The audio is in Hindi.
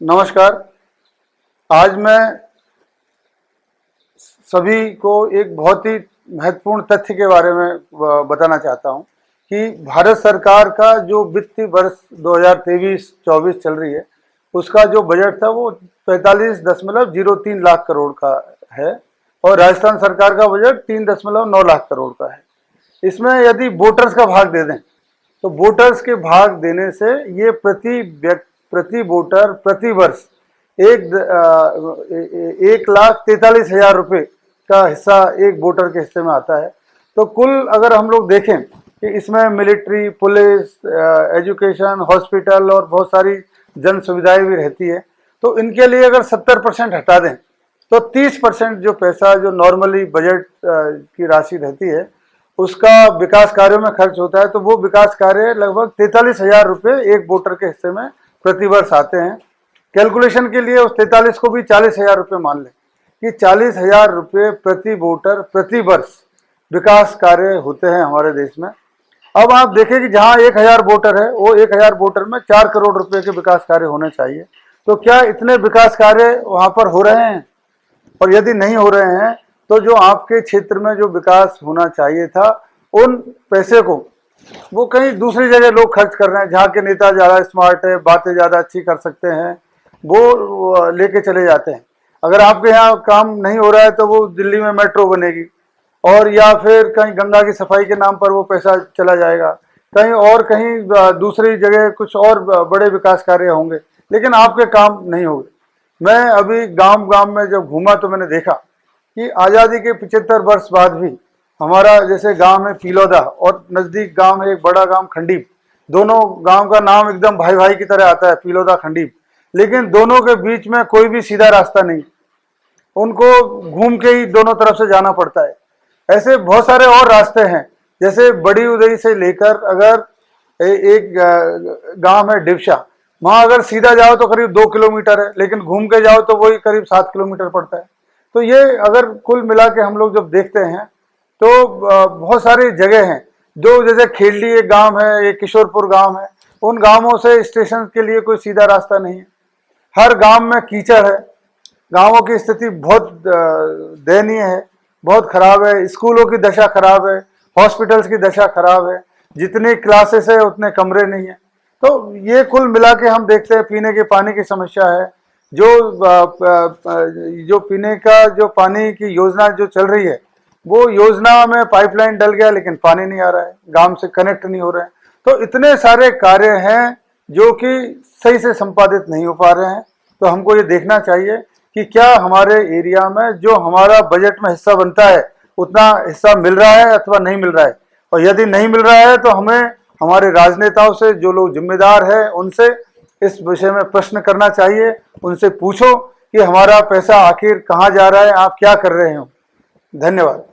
नमस्कार। आज मैं सभी को एक बहुत ही महत्वपूर्ण तथ्य के बारे में बताना चाहता हूं कि भारत सरकार का जो वित्तीय वर्ष 2023-24 चल रही है, उसका जो बजट था वो 45.03 लाख करोड़ का है और राजस्थान सरकार का बजट 3.9 लाख करोड़ का है। इसमें यदि वोटर्स का भाग दे दें तो वोटर्स के भाग देने से ये प्रति वोटर प्रति वर्ष 1,43,000 रुपये का हिस्सा एक वोटर के हिस्से में आता है। तो कुल अगर हम लोग देखें कि इसमें मिलिट्री, पुलिस, एजुकेशन, हॉस्पिटल और बहुत सारी जन सुविधाएं भी रहती है, तो इनके लिए अगर 70% हटा दें तो 30% जो पैसा जो नॉर्मली बजट की राशि रहती है उसका विकास कार्यों में खर्च होता है, तो वो विकास कार्य लगभग 43,000 रुपये एक वोटर के हिस्से में प्रति वर्ष आते हैं। कैलकुलेशन के लिए उस 43 को भी 40,000 रुपये मान लें कि 40,000 रुपये प्रति वोटर प्रति वर्ष विकास कार्य होते हैं हमारे देश में। अब आप देखें कि जहां 1,000 वोटर है वो 1,000 वोटर में 4 करोड़ रुपए के विकास कार्य होने चाहिए। तो क्या इतने विकास कार्य वहां पर हो रहे हैं? और यदि नहीं हो रहे हैं तो जो आपके क्षेत्र में जो विकास होना चाहिए था उन पैसे को वो कहीं दूसरी जगह लोग खर्च कर रहे हैं, जहाँ के नेता ज़्यादा स्मार्ट है, बातें ज़्यादा अच्छी कर सकते हैं, वो लेके चले जाते हैं। अगर आपके यहाँ काम नहीं हो रहा है तो वो दिल्ली में मेट्रो बनेगी और या फिर कहीं गंगा की सफाई के नाम पर वो पैसा चला जाएगा, कहीं और कहीं दूसरी जगह कुछ और बड़े विकास कार्य होंगे, लेकिन आपके काम नहीं होंगे। मैं अभी गांव गांव में जब घूमा तो मैंने देखा कि आज़ादी के 75 वर्ष बाद भी हमारा जैसे गांव है पीलोदा और नज़दीक गांव है एक बड़ा गांव खंडीप, दोनों गांव का नाम एकदम भाई भाई की तरह आता है, पीलोदा खंडीप, लेकिन दोनों के बीच में कोई भी सीधा रास्ता नहीं, उनको घूम के ही दोनों तरफ से जाना पड़ता है। ऐसे बहुत सारे और रास्ते हैं, जैसे बड़ी उदय से लेकर अगर एक गांव है डिवशा, वहां अगर सीधा जाओ तो करीब 2 किलोमीटर है, लेकिन घूम के जाओ तो वही करीब 7 किलोमीटर पड़ता है। तो ये अगर कुल मिला के हम लोग जब देखते हैं तो बहुत सारी जगह हैं, जो जैसे खेलडी एक गांव है, एक किशोरपुर गांव है, उन गांवों से स्टेशन के लिए कोई सीधा रास्ता नहीं है। हर गांव में कीचड़ है, गांवों की स्थिति बहुत दयनीय है, बहुत खराब है, स्कूलों की दशा खराब है, हॉस्पिटल्स की दशा खराब है, जितनी क्लासेस है उतने कमरे नहीं है। तो ये कुल मिला के हम देखते हैं पीने के पानी की समस्या है, जो पीने का जो पानी की योजना जो चल रही है वो योजना में पाइपलाइन डल गया लेकिन पानी नहीं आ रहा है, गांव से कनेक्ट नहीं हो रहे हैं। तो इतने सारे कार्य हैं जो कि सही से संपादित नहीं हो पा रहे हैं। तो हमको ये देखना चाहिए कि क्या हमारे एरिया में जो हमारा बजट में हिस्सा बनता है उतना हिस्सा मिल रहा है अथवा नहीं मिल रहा है, और यदि नहीं मिल रहा है तो हमें हमारे राजनेताओं से, जो लोग जिम्मेदार हैं, उनसे इस विषय में प्रश्न करना चाहिए। उनसे पूछो कि हमारा पैसा आखिर कहाँ जा रहा है, आप क्या कर रहे हो। धन्यवाद।